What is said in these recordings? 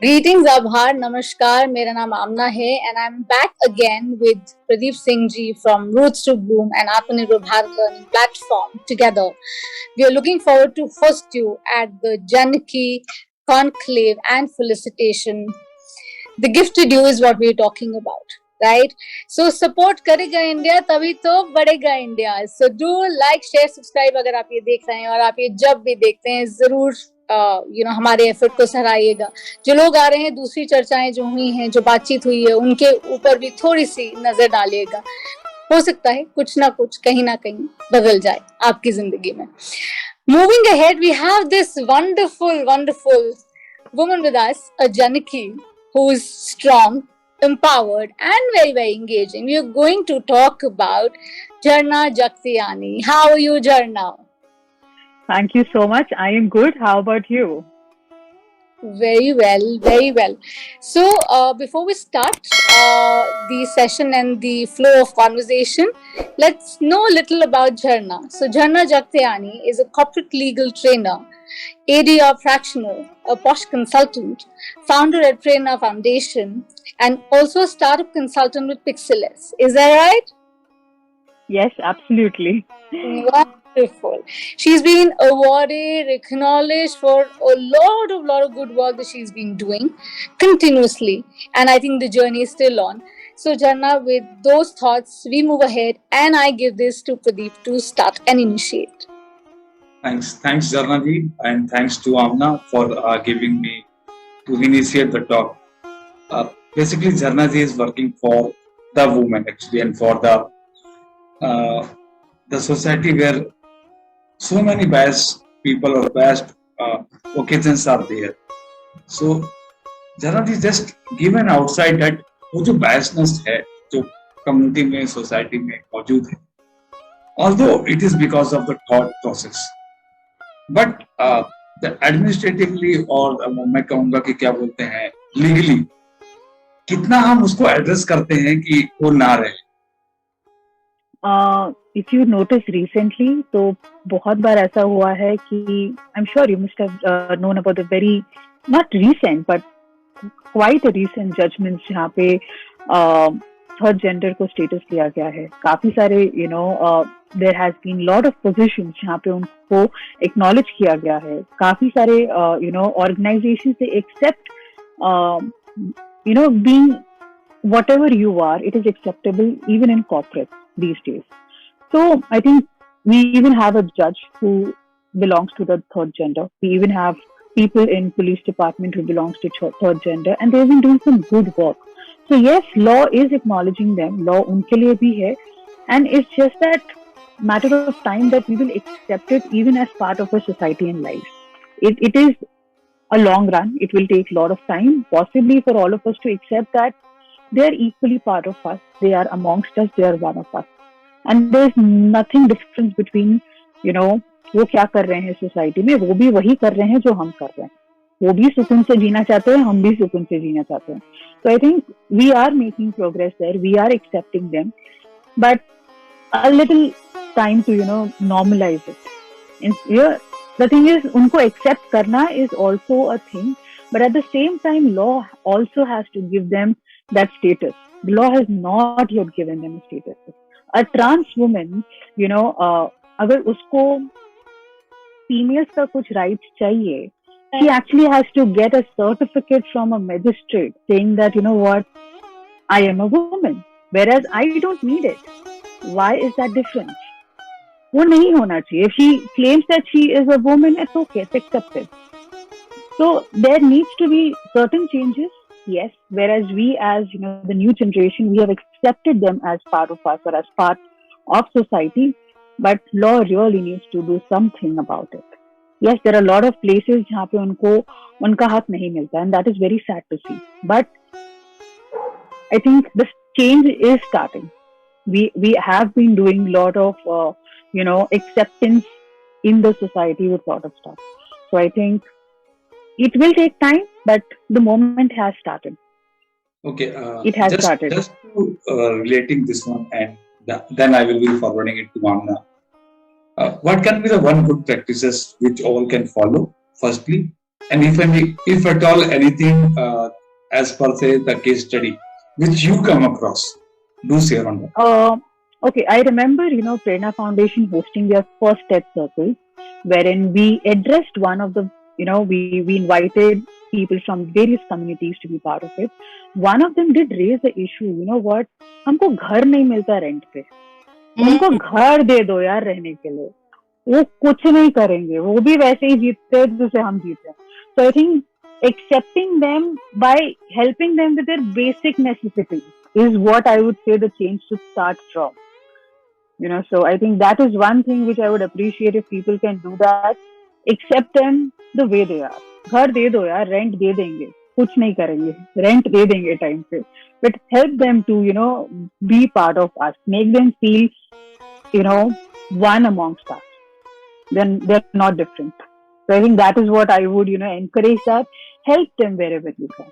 Greetings, Abhar, Namaskar. मेरा नाम आमना है and I'm back again with Pradeep Singh ji from Roots to Bloom and Atmanirbhar Bharat Learning Platform. Together, we are looking forward to host you at the Janaki Conclave and Felicitation. The gifted you is what we are talking about, right? So support करेगा India तभी तो बढ़ेगा India. So do like, share, subscribe अगर आप ये देख रहे हैं और आप ये जब भी देखते हैं जरूर हमारे एफर्ट को सराहिएगा. जो लोग आ रहे हैं, दूसरी चर्चाएं जो हुई हैं, जो बातचीत हुई है, उनके ऊपर भी थोड़ी सी नजर डालिएगा. हो सकता है कुछ ना कुछ कहीं ना कहीं बदल जाए आपकी जिंदगी में. Moving ahead, we have this wonderful woman with us, a Janaki, who is strong, empowered, and very engaging. We are going to talk about Jharna Jagtiani. How are you, Jharna? Thank you so much. I am good. How about you? Very well. So, before we start the session and the flow of conversation, let's know a little about Jharna. So, Jharna Jagtiani is a corporate legal trainer, ADR fractional, a posh consultant, founder at Prerna Foundation, and also a startup consultant with Pixeles. Is that right? Yes, absolutely. Wonderful. She's been awarded, acknowledged for a lot of good work that she's been doing continuously, and I think the journey is still on. So, Jharna, with those thoughts, we move ahead, and I give this to Pradeep to start and initiate. Thanks, Jharna ji, and thanks to Amna for giving me to initiate the talk. Basically, Jharna ji is working for the women actually, and for the society where so many biased people or biased occasions are there. So, Jharna ji just give an outside that वो जो biasness है, जो community में, society में मौजूद है, although it is because of the thought process, but the administratively और मैं कहूँगा कि क्या बोलते हैं legally कितना हम उसको address करते हैं कि वो ना रहे. If you notice recently, तो बहुत बार ऐसा हुआ है कि I'm sure you must have known about the very not recent but quite a recent judgments जहाँ पे third gender को status दिया गया है. काफी सारे there has been lot of positions जहाँ पे उनको acknowledge किया गया है. काफी सारे organizations they accept being whatever you are, it is acceptable even in corporate these days. So I think we even have a judge who belongs to the third gender. We even have people in police department who belongs to third gender, and they've been doing some good work. So yes, law is acknowledging them. Law unke liye bhi hai, and it's just that matter of time that we will accept it even as part of our society and life. It is a long run. It will take a lot of time, possibly for all of us to accept that they are equally part of us. They are amongst us. They are one of us. And there is nothing difference between, वो क्या कर रहे हैं society में, वो भी वही कर रहे हैं जो हम कर रहे हैं. वो भी सुकून से जीना चाहते हैं, हम भी सुकून से जीना चाहते हैं. So I think we are making progress there. We are accepting them, but a little time to normalize it. And the thing is, उनको accept करना is also a thing, but at the same time, law also has to give them that status. The law has not yet given them a status. A trans woman, अगर उसको females का कुछ rights चाहिए, she actually has to get a certificate from a magistrate saying that, I am a woman, whereas I don't need it. Why is that difference? वो नहीं होना चाहिए. If she claims that she is a woman, it's okay, it's accepted. So there needs to be certain changes, yes, whereas we as, the new generation, we have accepted them as part of us or as part of society, but law really needs to do something about it. Yes, there are a lot of places जहाँ पे उनका हक नहीं मिलता, and that is very sad to see. But I think this change is starting. We have been doing a lot of acceptance in the society with a lot of stuff. So I think it will take time, but the moment has started. Okay. It has started. Just to relating this one, and then I will be forwarding it to Amna. What can be the one good practices which all can follow? Firstly, And if at all anything, as per se the case study which you come across, do share on that. Okay, I remember, Prerna Foundation hosting their first TED Circle, wherein we addressed one of the, we invited people from various communities to be part of it. One of them did raise the issue, what, हमको घर नहीं मिलता rent पे, उनको घर दे दो यार रहने के लिए, वो कुछ नहीं करेंगे, वो भी वैसे ही जीतते हैं जैसे हम जीते हैं. So I think accepting them by helping them with their basic necessities is what I would say the change should start from. So I think that is one thing which I would appreciate if people can do that. Accept them the way they are. घर दे दो यार, rent दे देंगे, कुछ नहीं करेंगे, rent दे देंगे time पे. But help them to, be part of us. Make them feel, one amongst us. Then they're not different. So I think that is what I would, encourage that. Help them wherever you can.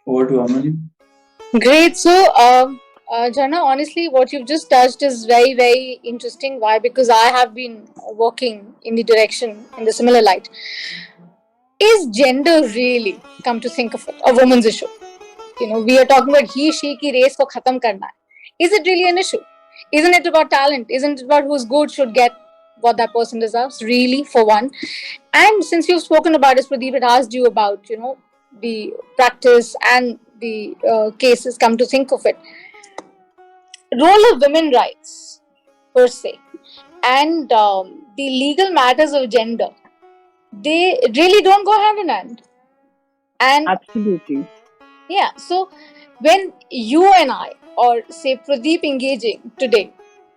Over to Amani. Great. So, Jharna, honestly, what you've just touched is very, very interesting. Why? Because I have been working in the similar light. Is gender really, come to think of it, a woman's issue? We are talking about he, she ki race ko khatam karna. Is it really an issue? Isn't it about talent? Isn't it about who's good should get what that person deserves? Really, for one. And since you've spoken about it, Pradeep had asked you about, the practice and the cases, come to think of it. Role of women rights, per se, and the legal matters of gender, they really don't go hand in hand. And absolutely. Yeah, so when you and I, or say Pradeep, engaging today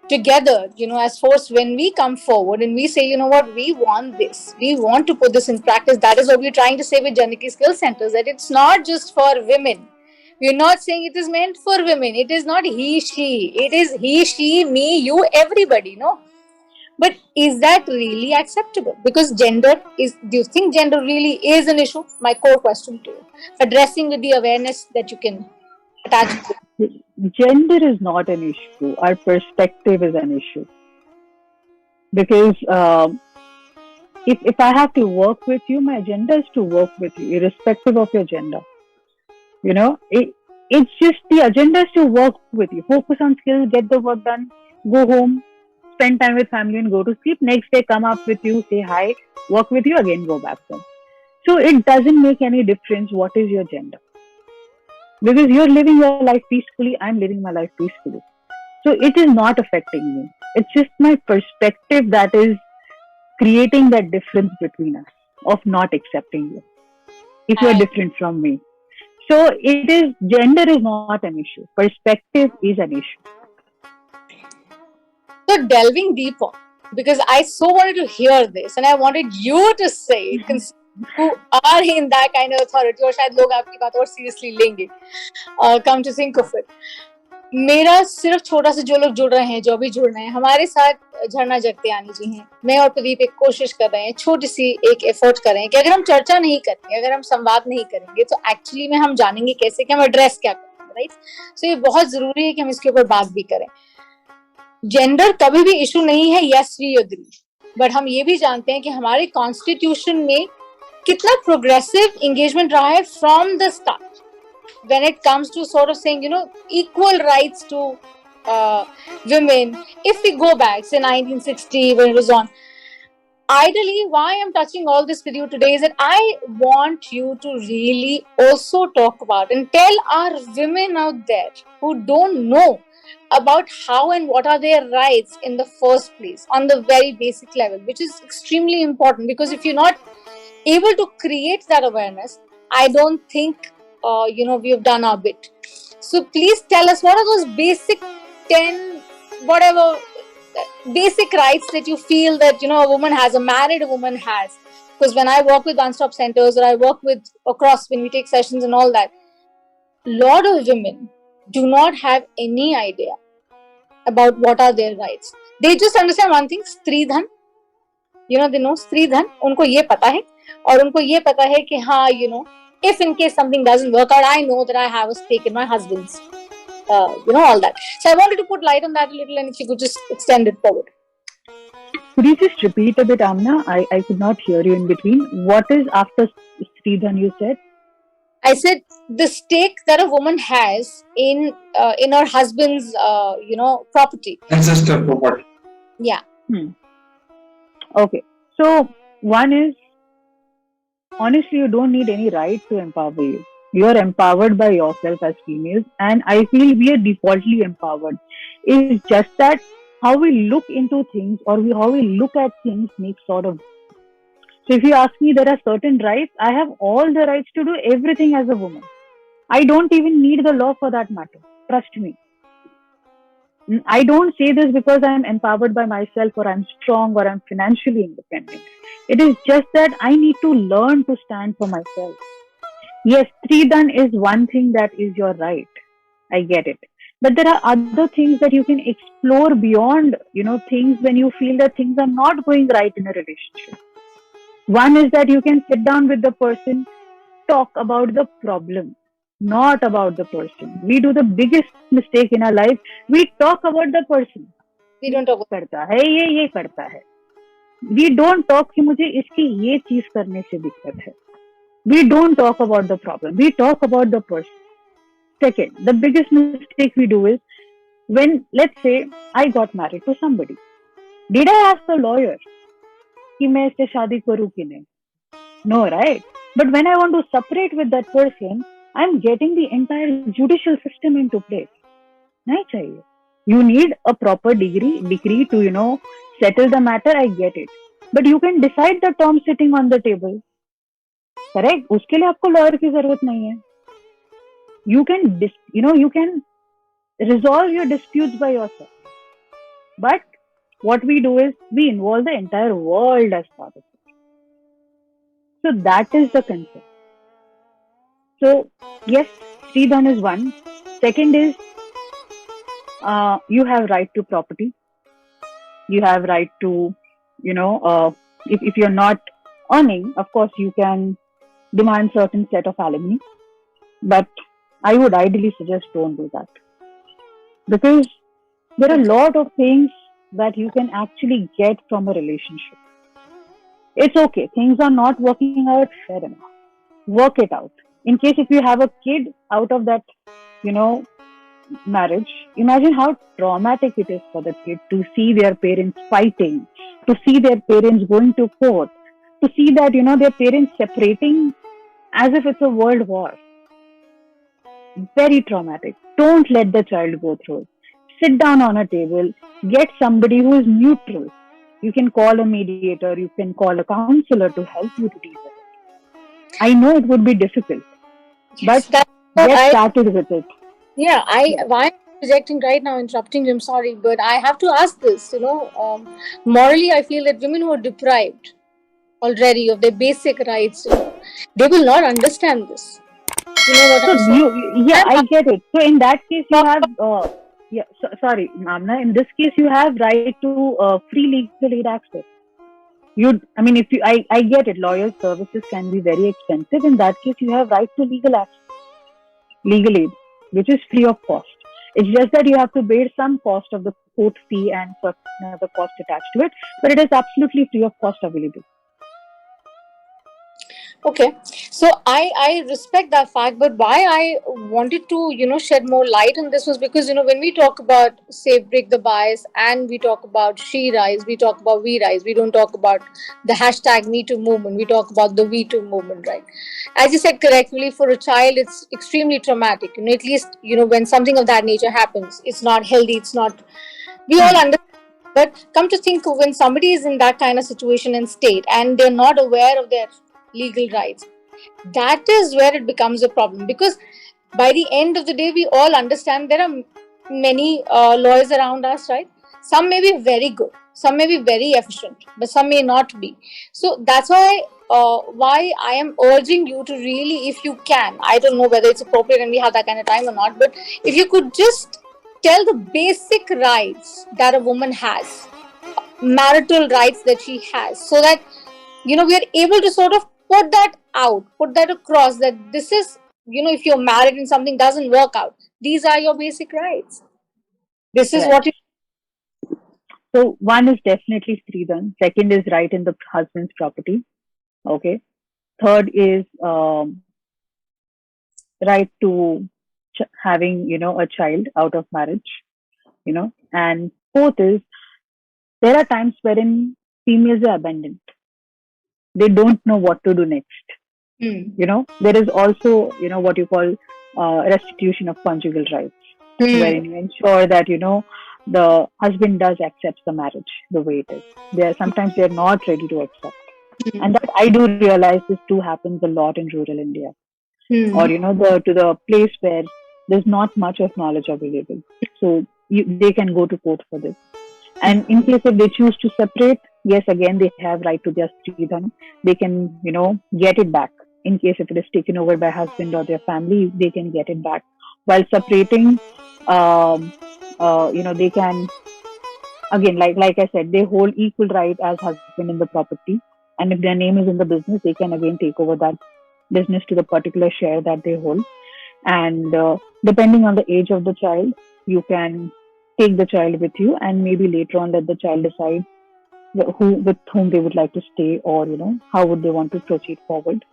together, as force, when we come forward and we say, what, we want this, we want to put this in practice, that is what we're trying to say with Janaki Skill Centers, that it's not just for women. We're not saying it is meant for women. It is not he, she. It is he, she, me, you, everybody, no? But is that really acceptable? Because do you think gender really is an issue? My core question to you. Addressing with the awareness that you can attach to it. Gender is not an issue. Our perspective is an issue. Because if I have to work with you, my agenda is to work with you, irrespective of your gender. It's just the agenda is to work with you. Focus on skills, get the work done, go home, spend time with family and go to sleep. Next day, come up with you, say hi, work with you, again go back home. So it doesn't make any difference what is your gender. Because you're living your life peacefully, I'm living my life peacefully. So it is not affecting me. It's just my perspective that is creating that difference between us, of not accepting you, if you're different from me. So gender is not an issue. Perspective is an issue. So delving deeper, because I so wanted to hear this and I wanted you to say it, who are in that kind of authority, or शायद लोग आपकी बात और seriously लेंगे. Come to think of it, मेरा सिर्फ छोटा सा जो लोग जुड़ रहे हैं, जो भी जुड़ रहे हैं हमारे साथ, झरना जगतियानी जी हैं, मैं और प्रदीप एक कोशिश कर रहे हैं, छोटी सी एक एफर्ट कर रहे हैं कि अगर हम चर्चा नहीं करेंगे, अगर हम संवाद नहीं करेंगे, तो एक्चुअली में हम जानेंगे कैसे कि हम एड्रेस क्या करेंगे, राइट? सो ये बहुत जरूरी है कि हम इसके ऊपर बात भी करें. जेंडर कभी भी इशू नहीं है, यस वी एग्री, बट हम ये भी जानते हैं कि हमारे कॉन्स्टिट्यूशन में कितना प्रोग्रेसिव एंगेजमेंट रहा है from the start when it comes to sort of saying, equal rights to women. If we go back, say 1960, when it was on, ideally, why I'm touching all this with you today is that I want you to really also talk about and tell our women out there who don't know about how and what are their rights in the first place, on the very basic level, which is extremely important, because if you're not able to create that awareness, I don't think we've done our bit. So please tell us, what are those basic 10 whatever basic rights that you feel that a woman has, a married woman has? Because when I work with one-stop centers, or I work with across, when we take sessions and all that, lot of women do not have any idea about what are their rights. They just understand one thing, stridhan, they know स्त्रीधन, उनको ये पता है, और उनको ये पता है कि हाँ, if in case something doesn't work out, I know that I have a stake in my husband's, all that. So I wanted to put light on that a little, and if you could just extend it forward. Could you just repeat a bit, Amna? I could not hear you in between. What is after Sridhan you said? I said the stake that a woman has in her husband's property. Ancestor property. Yeah. Okay. So one is, honestly, you don't need any right to empower you. You are empowered by yourself as females, and I feel we are defaultly empowered. It's just that how we look into things or how we look at things makes sort of. So if you ask me, there are certain rights. I have all the rights to do everything as a woman. I don't even need the law for that matter. Trust me. I don't say this because I'm empowered by myself or I'm strong or I'm financially independent. It is just that I need to learn to stand for myself. Yes, Sridhan is one thing that is your right. I get it. But there are other things that you can explore beyond, things when you feel that things are not going right in a relationship. One is that you can sit down with the person, talk about the problem, not about the person. We do the biggest mistake in our life. We talk about the person. We don't talk. करता है ये करता है. We don't talk कि मुझे इसकी ये चीज करने से दिक्कत है. We don't talk about the problem. We talk about the person. Second, the biggest mistake we do is when, let's say, I got married to somebody. Did I ask the lawyer कि मैं इससे शादी करूँ कि नहीं? No, right? But when I want to separate with that person, I'm getting the entire judicial system into place. नहीं चाहिए. You need a proper decree to, settle the matter. I get it. But you can decide the terms sitting on the table. Correct? उसके लिए आपको lawyer की जरूरत नहीं है. You can resolve your disputes by yourself. But what we do is we involve the entire world as part of it. So that is the concept. So yes, Sridhan is one. Second is you have right to property. You have right to, if you're not earning, of course you can demand certain set of alimony. But I would ideally suggest don't do that. Because there are a lot of things that you can actually get from a relationship. It's okay. Things are not working out, fair enough. Work it out. In case if you have a kid out of that, marriage, imagine how traumatic it is for the kid to see their parents fighting, to see their parents going to court, to see that, their parents separating as if it's a world war. Very traumatic. Don't let the child go through it. Sit down on a table, get somebody who is neutral. You can call a mediator, you can call a counselor to help you to deal with it. I know it would be difficult, but get started with it. Yeah, why I'm projecting right now, interrupting you, I'm sorry, but I have to ask this, morally I feel that women who are deprived already of their basic rights, they will not understand this. You know what I'm saying? I get it. So in that case you have, sorry, Amna, in this case you have right to free legal aid access. I get it, lawyer services can be very expensive. In that case you have right to legal aid, which is free of cost. It's just that you have to bear some cost of the court fee and certain other cost attached to it, but it is absolutely free of cost available. Okay, so I respect that fact, but why I wanted to shed more light on this was because when we talk about, say, break the bias, and we talk about she rise, we talk about we rise, we don't talk about the hashtag Me Too movement, we talk about the We Too movement, right? As you said correctly, for a child it's extremely traumatic, at least when something of that nature happens, it's not healthy, it's not, we all understand. But come to think of, when somebody is in that kind of situation and state and they're not aware of their legal rights, that is where it becomes a problem, because by the end of the day we all understand there are many lawyers around us, right? Some may be very good, some may be very efficient, but some may not be. So that's why I am urging you to really, if you can, I don't know whether it's appropriate and we have that kind of time or not, but if you could just tell the basic rights that a woman has, marital rights that she has, so that we are able to sort of put that out, put that across, that this is, if you're married and something doesn't work out, these are your basic rights. This is what you. So one is definitely Sridhan. Second is right in the husband's property. Okay. Third is right to having, a child out of marriage. And fourth is there are times wherein females are abandoned. They don't know what to do next. There is also, what you call restitution of conjugal rights, wherein you ensure that, the husband does accept the marriage the way it is. Sometimes they're not ready to accept. And that I do realize this too happens a lot in rural India. Or, to the place where there's not much of knowledge available. So they can go to court for this. And in case if they choose to separate, yes, again, they have right to their Sridhan. They can, get it back. In case if it is taken over by husband or their family, they can get it back. While separating, they can, again, like I said, they hold equal right as husband in the property. And if their name is in the business, they can again take over that business to the particular share that they hold. And depending on the age of the child, you can take the child with you, and maybe later on let the child decide with whom they would like to stay, or how would they want to proceed forward.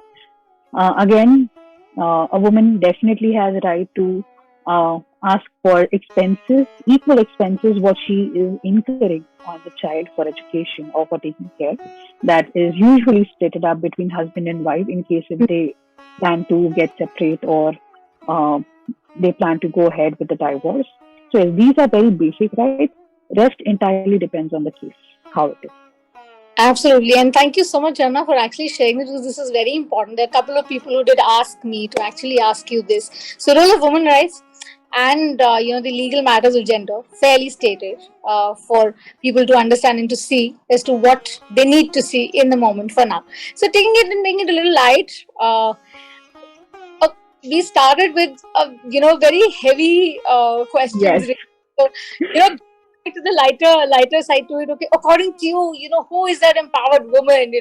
Again, a woman definitely has a right to ask for expenses, equal expenses what she is incurring on the child for education or for taking care. That is usually split up between husband and wife in case if they plan to get separate or they plan to go ahead with the divorce. So these are very basic rights. Rest entirely depends on the case, how it is. Absolutely. And thank you so much, Jharna, for actually sharing this, because this is very important. There are a couple of people who did ask me to actually ask you this. So role of women rights and the legal matters of gender, fairly stated for people to understand and to see as to what they need to see in the moment for now. So taking it and making it a little light, we started with very heavy questions. Yes. So, to the lighter side to it. Okay, according to you, who is that empowered woman?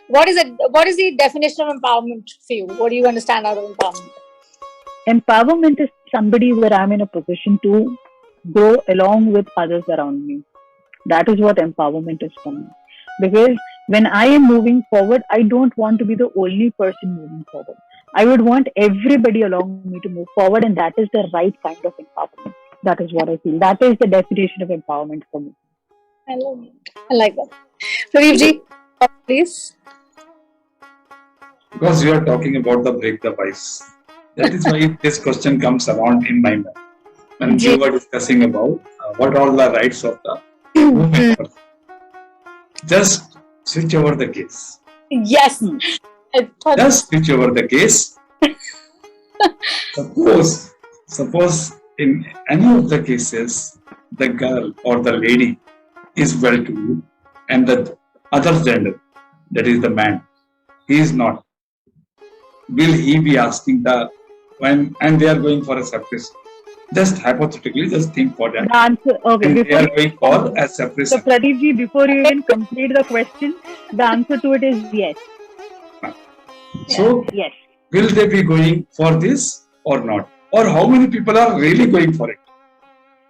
What is it? What is the definition of empowerment for you? What do you understand out of empowerment? Empowerment is somebody where I'm in a position to grow along with others around me. That is what empowerment is for me. Because when I am moving forward, I don't want to be the only person moving forward. I would want everybody along me to move forward, and that is the right kind of empowerment. That is what I feel. That is the definition of empowerment for me. I love it. I like that. Pradeep ji, please. Because you are talking about the break the vice. That is why this question comes around in my mind. When you were discussing about what are the rights of the women. Just switch over the case. Yes. Just switch over the case. Suppose in any of the cases, the girl or the lady is well to do, and the other gender, that is the man, he is not. Will he be asking and they are going for a separation? Just hypothetically, just think for that. The answer, okay. And they are going for a separation. So Pradeep ji, before you even complete the question, the answer to it is yes. So, yes. Will they be going for this or not? Or how many people are really going for it?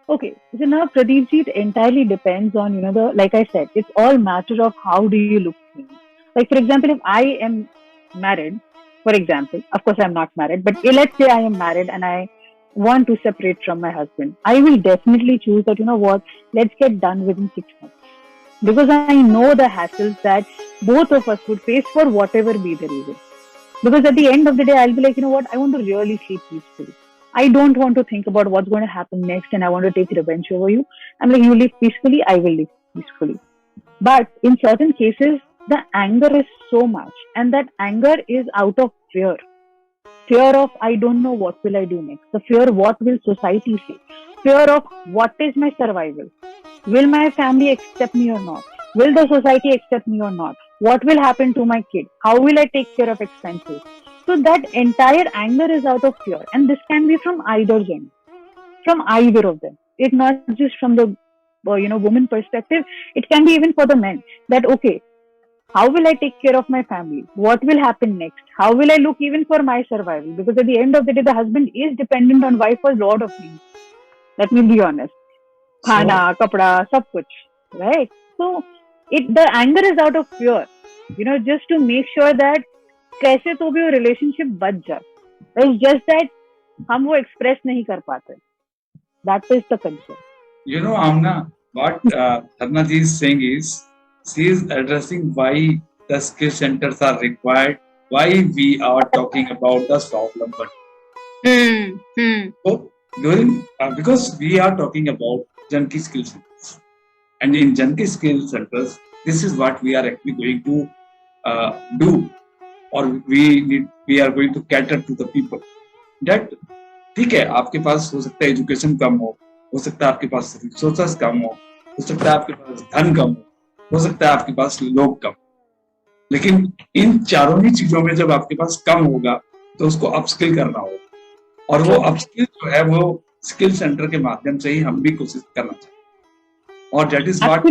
Okay, so now Pradeep ji, it entirely depends on, like I said, it's all matter of how do you look at me. Like for example, if I am married, for example, of course I'm not married, but let's say I am married and I want to separate from my husband, I will definitely choose that, let's get done within 6 months. Because I know the hassles that both of us would face for whatever be the reason. Because at the end of the day, I'll be like, I want to really sleep peacefully. I don't want to think about what's going to happen next and I want to take revenge over you. I'm like, you live peacefully, I will live peacefully. But in certain cases, the anger is so much, and that anger is out of fear. Fear of, I don't know what will I do next. The fear, what will society say? Fear of, what is my survival? Will my family accept me or not? Will the society accept me or not? What will happen to my kid? How will I take care of expenses? So that entire anger is out of fear. And this can be from either gender, from either of them. It's not just from the woman perspective. It can be even for the men. That, okay, how will I take care of my family? What will happen next? How will I look even for my survival? Because at the end of the day, the husband is dependent on wife for a lot of things. Let me be honest. Khana, kapda, sab kuch. right? So the anger is out of fear, just to make sure that कैसे तो भी वो relationship बच जाए. It's just that हम वो express नहीं कर पाते. That is the concern. Amna, what Jharna ji is saying is, she is addressing why the skill centers are required, why we are talking about the swavlamban. So because we are talking about Janki skill centers, and in Janki skill centers, this is what we are actually going to do, or we are going to cater to the people. That ठीक है, आपके पास हो सकता है education कम हो सकता है आपके पास रिसोर्सेस कम हो सकता है आपके पास धन कम हो सकता है आपके पास लोग कम, लेकिन इन चारों ही चीजों में जब आपके पास कम होगा तो उसको अपस्किल करना होगा, और वो अपस्किल जो है वो स्किल सेंटर के माध्यम से ही हम भी कोशिश करना चाहिए. और that is what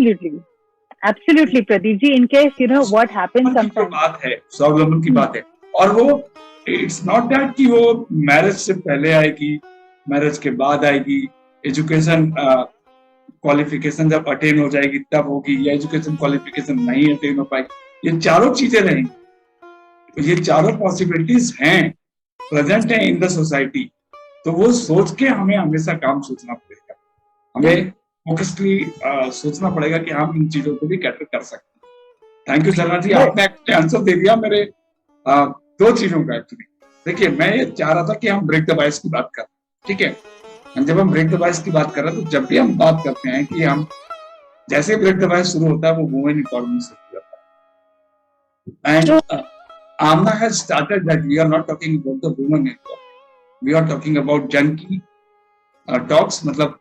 Absolutely, Pradeep ji. In case what happens sometimes. बात है, स्वावलंबन की बात है, और वो इट्स नॉट दैट कि वो मैरिज से पहले आएगी, मैरिज के बाद आएगी, एजुकेशन क्वालिफिकेशन जब अटेन हो जाएगी तब होगी, या एजुकेशन क्वालिफिकेशन नहीं अटेन हो पाएगी. ये चारों चीजें रहेंगी, तो ये चारों पॉसिबिलिटीज हैं, प्रेजेंट है इन द सोसाइटी. तो वो सोच के हमें हमेशा काम सोचना पड़ेगा, हमें फोकसली सोचना पड़ेगा कि हम इन चीजों को भी कैटर कर सकते हैं. थैंक यू झरना जी, आपने आंसर दे दिया मेरे दो चीजों का. एक्चुअली देखिए, मैं ये चाह रहा था कि हम ब्रेक द बायस की बात करें, ठीक है. जब हम ब्रेक द बायस की बात कर रहे हैं, तो जब भी हम बात करते हैं कि हम जैसे ब्रेक द बायस शुरू होता है वो वुमेन इकोनॉमी से शुरू होता है. And Amna has started that we are not talking about the women economy, we are talking about Janki talks, मतलब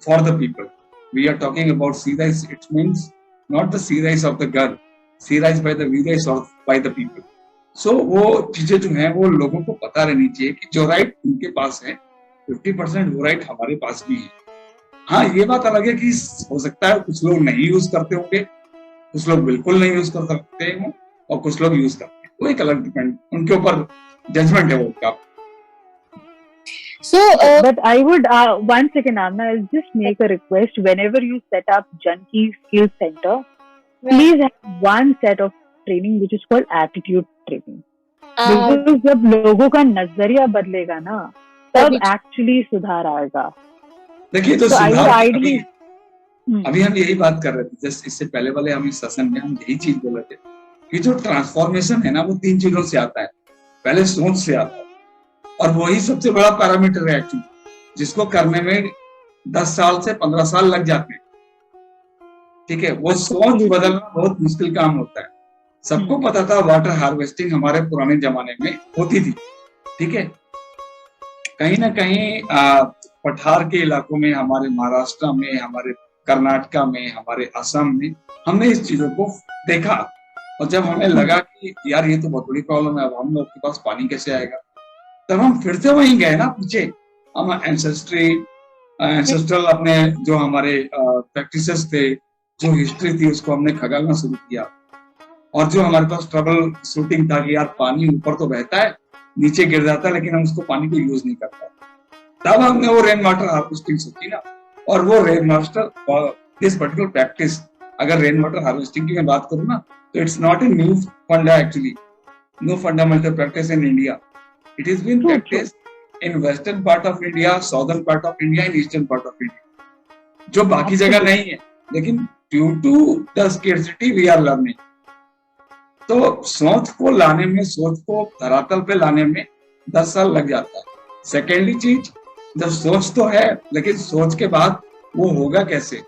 for the people. We are talking about C-rise. It means not the C-rise of the girl, C-rise by the V-rise of by the people. So वो चीजें जो हैं वो लोगों को पता रहनी चाहिए कि जो राइट उनके पास है 50% वो राइट हमारे पास भी है. हाँ, ये बात अलग है कि हो सकता है कुछ लोग नहीं यूज करते होंगे, कुछ लोग बिल्कुल नहीं यूज कर सकते हैं, और कुछ लोग यूज करते हैं. वो एक अलग डिपेंड, उनके ऊपर जजमेंट है वो उनका. So, but I would one second, Amna, I'll just make a request. Whenever you set up Janki Skill Center, please have one set of training which is called attitude training. Because जब लोगों का नजरिया बदलेगा ना, तब actually सुधार आएगा. देखिए, तो सुधार अभी हम यही बात कर रहे थे, जस्ट इससे पहले वाले हम इस सेशन में हम यही चीज बोल रहे थे कि जो ट्रांसफॉर्मेशन है ना वो 3 चीजों से आता है. पहले सोच से आता है, और वही सबसे बड़ा पैरामीटर है एक्चुअली, जिसको करने में 10 साल से 15 साल लग जाते हैं. ठीक है, वो सोच बदलना बहुत मुश्किल काम होता है. सबको पता था वाटर हार्वेस्टिंग हमारे पुराने जमाने में होती थी, ठीक है. कहीं ना कहीं पठार के इलाकों में, हमारे महाराष्ट्र में, हमारे कर्नाटका में, हमारे असम में हमने इस चीजों को देखा, और जब हमें लगा कि यार ये तो बहुत बड़ी प्रॉब्लम है, अब हम लोग के पास पानी कैसे आएगा, तब हम फिर से वहीं गए ना पीछे. हम एंसेस्ट्रल अपने जो हमारे प्रैक्टिसेस थे, जो हिस्ट्री थी, उसको हमने खगालना शुरू किया. और जो हमारे पास ट्रबल शूटिंग था कि यार पानी ऊपर तो बहता है, नीचे गिर जाता है, लेकिन हम उसको पानी को यूज नहीं करता, तब हमने वो रेन वाटर हार्वेस्टिंग सोची ना. और वो rain water, this particular practice, अगर रेन वाटर हार्वेस्टिंग की मैं बात करूँ ना, तो it's not a new funda actually, no fundamental practice in India. It has been practiced in western part of India, southern part of India, and eastern part of India, जो बाकी जगह नहीं है, लेकिन due to the scarcity we are learning. तो सोच को लाने में, सोच को धरातल पे लाने में 10 साल लग जाता है. सेकेंडली चीज, जब सोच तो है, लेकिन सोच के बाद वो होगा कैसे,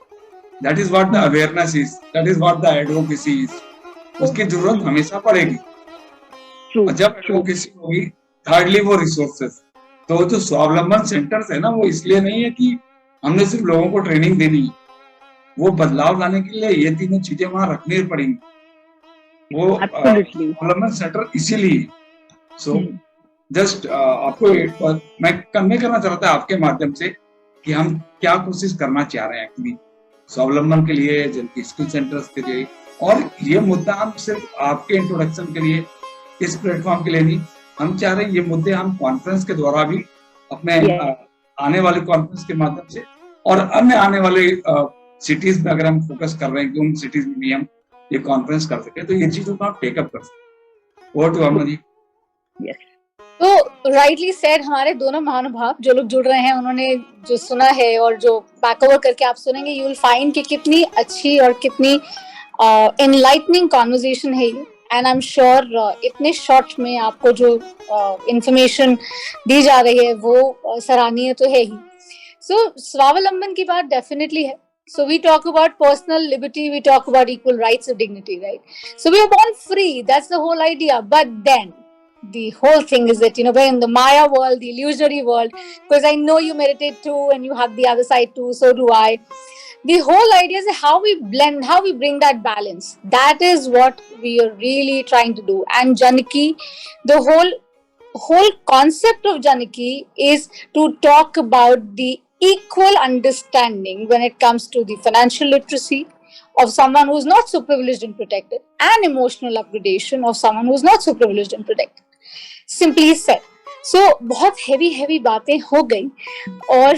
that is what the awareness is, that is what the advocacy is. उसकी जरूरत हमेशा पड़ेगी. और जब advocacy होगी, थर्डली वो रिसोर्सेस. तो जो स्वावलंबन सेंटर्स है ना, वो इसलिए नहीं है कि हमने सिर्फ लोगों को ट्रेनिंग देनी है, वो बदलाव लाने के लिए ये तीनों चीजें वहां रखनी पड़ेंगी. वो स्वावलंबन सेंटर इसीलिए. सो जस्ट आपको मैं कन्वे करना चाहता हूँ आपके माध्यम से कि हम क्या कोशिश करना चाह रहे हैं एक्चुअली स्वावलंबन के लिए, जिनकी स्किल सेंटर्स के लिए. और ये मुद्दा हम सिर्फ आपके इंट्रोडक्शन के लिए, इस प्लेटफॉर्म के लिए नहीं, हम चाह रहे हैं ये मुद्दे हम कॉन्फ्रेंस के द्वारा भी, अपने आने वाले कॉन्फ्रेंस के माध्यम से, और अन्य आने वाले सिटीज में अगर हम फोकस कर रहे हैं कि उन सिटीज में भी हम ये कॉन्फ्रेंस कर सके, तो ये चीजों को आप टेकअप कर सकते। ओवर टू अमन जी। तो राइटली सेड, हमारे दोनों महानुभाव जो लोग जुड़ रहे हैं, उन्होंने जो सुना है और जो बैक ओवर करके आप सुनेंगे, यू विल फाइंड कि कितनी अच्छी और कितनी एनलाइटनिंग कॉन्वर्जेशन है ये। एंड आई एम श्योर इतने शॉर्ट में आपको जो इंफॉर्मेशन दी जा रही है वो सराहनीय तो है ही। सो स्वावलंबन की बात डेफिनेटली है. So we talk about personal liberty, we talk about equal rights and dignity, right? So we are born free, that's the whole idea. But then the whole thing is that, we're in the Maya world, the illusory world, because I know you meditate too and you have the other side too, so do I. The whole idea is how we blend, how we bring that balance. That is what we are really trying to do. And Janaki, the whole concept of Janaki is to talk about the equal understanding when it comes to the financial literacy of someone who's not so privileged and protected, and emotional upgradation of someone who's not so privileged and protected. Simply said. So बहुत heavy बातें हो गई, और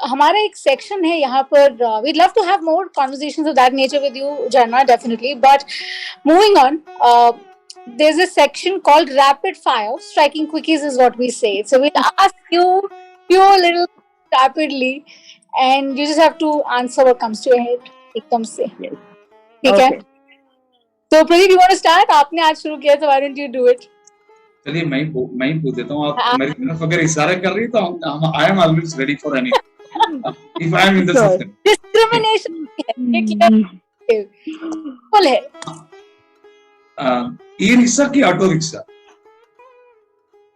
हमारा एक section है यहाँ पर. We'd love to have more conversations of that nature with you, Jharna, definitely. But moving on, there's a section called rapid fire. Striking quickies is what we say. So we'll ask you few little rapidly, and you just have to answer what comes to your head एकदम से. ठीक है? So Pradeep, you want to start? आपने आज शुरू किया, so why don't you do it? चलिए मैं ही पूछ देता हूँ. आप मेरी तरफ अगर इशारा कर रही तो I am always ready for anything. If I am in the system. Discrimination है. बोल है. ई-रिक्शा की auto rickshaw?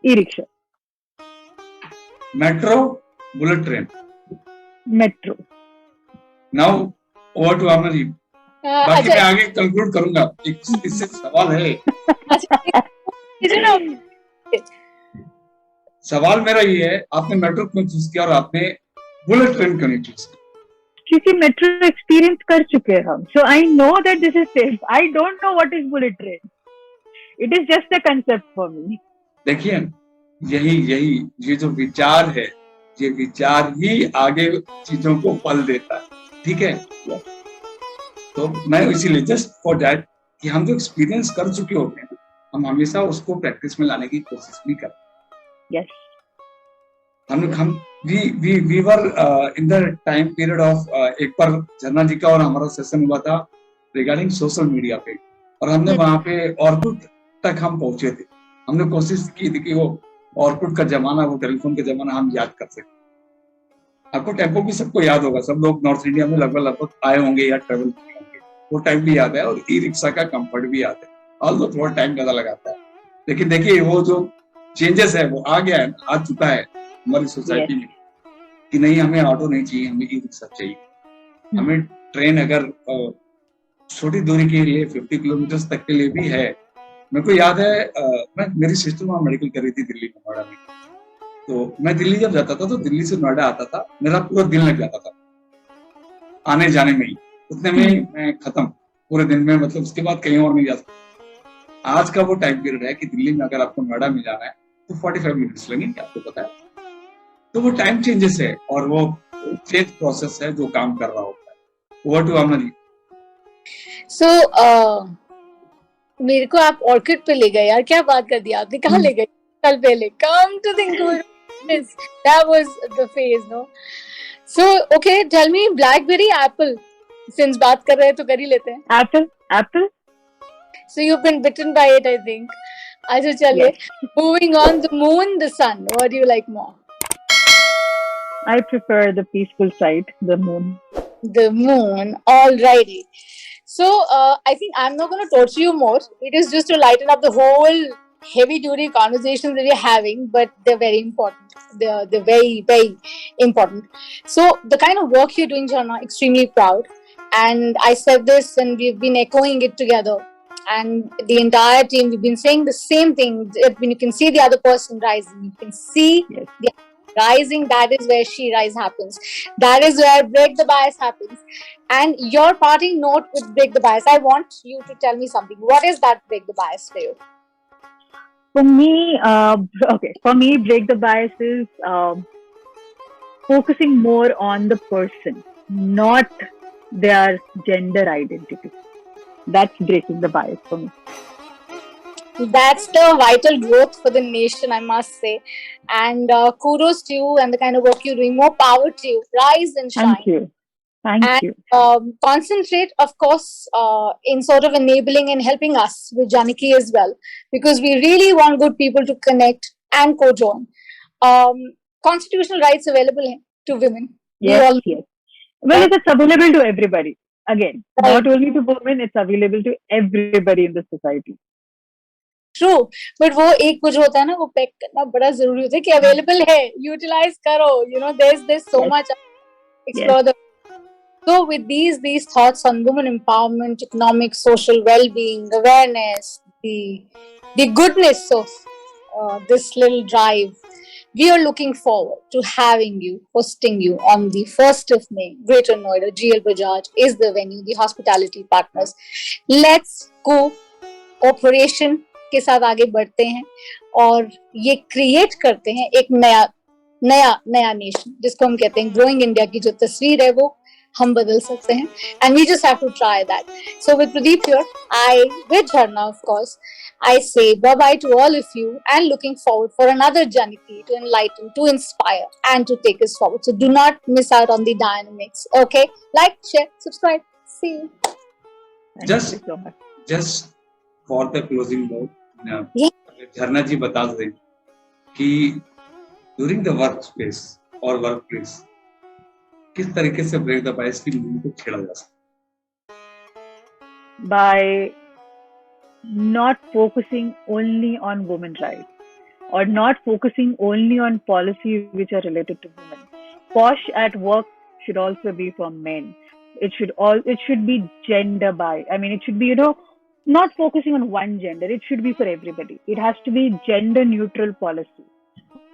E rickshaw. Metro, bullet train? Metro. Now over to Aman ji. बाकी मैं आगे कंक्लूड करूंगा. इससे सवाल है. सवाल मेरा ये है, आपने मेट्रो क्यों चूज किया और आपने बुलेट ट्रेन क्यों नहीं चूज किया? क्योंकि मेट्रो एक्सपीरियंस कर चुके हैं हम. So I know that this is safe. I don't know what is bullet train. It is just a concept for me. देखिए, यही ये जो विचार है, ये विचार ही आगे चीजों को फल देता है. ठीक है? तो मैं इसीलिए जस्ट फॉर दैट कि हम जो एक्सपीरियंस कर चुके होते हैं, हम हमेशा उसको प्रैक्टिस में लाने की कोशिश भी करते हैं. यस. हम we were in the time period of एक बार झरना जी का और हमारा सेशन हुआ था रिगार्डिंग सोशल मीडिया पे, और हमने वहां पे ऑर्कुट तक हम पहुंचे थे. हमने कोशिश की थी कि वो ऑर्कुट का जमाना, वो टेलीफोन का जमाना हम याद कर सके. आपको टेम्पो भी सबको याद होगा, सब लोग नॉर्थ इंडिया में लगभग आए होंगे या ट्रेवल किए होंगे. वो टाइम भी याद है, और ई रिक्शा का कंफर्ट भी याद है. ऑल्दो थोड़ा टाइम ज्यादा लगाता है, लेकिन देखिए वो जो चेंजेस है वो आ गया है, आ चुका है हमारी सोसाइटी में कि नहीं, हमें ऑटो नहीं चाहिए, हमें ई रिक्शा चाहिए. हमें ट्रेन अगर छोटी दूरी के लिए 50 किलोमीटर तक के लिए भी है. मेरे को याद है, मेरी सिस्टर वहाँ मेडिकल कर रही थी दिल्ली में, नोएडा में. तो मैं दिल्ली जब जाता था तो दिल्ली से नोएडा आता था, मेरा पूरा दिन लग जाता था आने जाने में ही. उतने में मैं खत्म पूरे दिन में, मतलब उसके बाद कहीं और नहीं जा सकता. आज का वो टाइम पीरियड है कि दिल्ली में अगर आपको नोएडा में जाना है तो 45 मिनट्स लगेंगे, आपको पता है. तो वो टाइम चेंजेस है और वो चेंज प्रोसेस है जो काम कर रहा होता है. ओवर टू अमन जी. सो मेरे को आप ऑर्किड पे ले गए यार, क्या बात कर दिया आपने. कहाँ ले गए? कल पहले come to think that was the phase, no? So okay, tell me, blackberry, apple, since बात कर रहे हैं तो कर ही लेते हैं. Apple. So you've been bitten by it, I think. अच्छा चलिए. Moving on, the moon, the sun, what do you like more? I prefer the peaceful side, the moon. The moon, alrighty. So I think I'm not going to torture you more. It is just to lighten up the whole heavy-duty conversations that we're having, but they're very important. They're very, very important. So the kind of work you're doing, Jharna, extremely proud. And I said this, and we've been echoing it together. And the entire team, we've been saying the same thing. When you can see the other person rising, you can see the rising. That is where she rise happens. That is where break the bias happens. And your parting note with break the bias, I want you to tell me something. What is that break the bias for you? For me, break the bias is focusing more on the person not their gender identity. That's breaking the bias for me. That's the vital growth for the nation, I must say. And kudos to you and the kind of work you're doing. More power to you. Rise and shine. Thank you. Thank and you. Concentrate, of course, in sort of enabling and helping us with Janaki as well, because we really want good people to connect and co-join. Constitutional rights available to women. Yes, yes. Well, it is available to everybody. Again, Right. not only to women, it's available to everybody in the society. True, but वो एक कुछ होता है ना, वो pack करना बड़ा जरूरी होता है कि अवेलेबल है, यूटिलाइज करो, you know, there is so much explore the. So with these thoughts on women empowerment, economic, social well-being, awareness, the goodness of this little drive, we are looking forward to having you, hosting you on the 1st of May, Greater Noida. GL Bajaj is the venue, the hospitality partners. Let's go operation के साथ आगे बढ़ते हैं और ये create करते हैं एक नया नेशन, जिसको हम कहते हैं ग्रोइंग इंडिया की जो तस्वीर है वो हम बदल सकते हैं. And we just have to try that. So with Pradeep here, I with Jharna of course, I say bye-bye to all of you and looking forward for another Janaki to enlighten, to inspire and to take us forward. So do not miss out on the dynamics. Okay? Like, share, subscribe. See you. Just for the closing note, झरना जी बता दें कि during the work space और work place किस तरीके से break the bias की movement को छेड़ा जा सकता है. By not focusing only on women's rights or not focusing only on policies which are related to women. Posh at work should also be for men. It should be gender by. I mean, it should be, not focusing on one gender. It should be for everybody. It has to be gender neutral policy.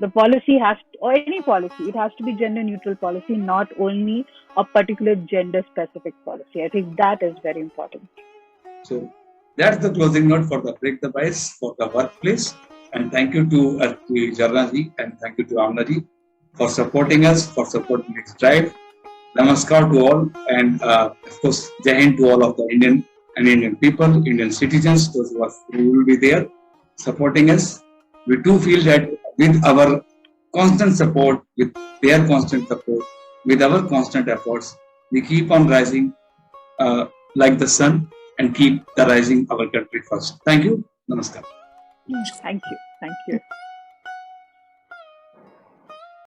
The policy or any policy, it has to be gender neutral policy, not only a particular gender specific policy. I think that is very important. So that's the closing note for the Break the Bias for the workplace. And thank you to Jharna ji and thank you to Amna ji for supporting us, for supporting this drive. Namaskar to all, and of course, Jai Hind to all of the Indian people, Indian citizens, those who will be there supporting us. We do feel that with our constant support, with their constant support, with our constant efforts, we keep on rising like the sun and keep the rising our country first. Thank you. Namaskar. Thank you. Thank you.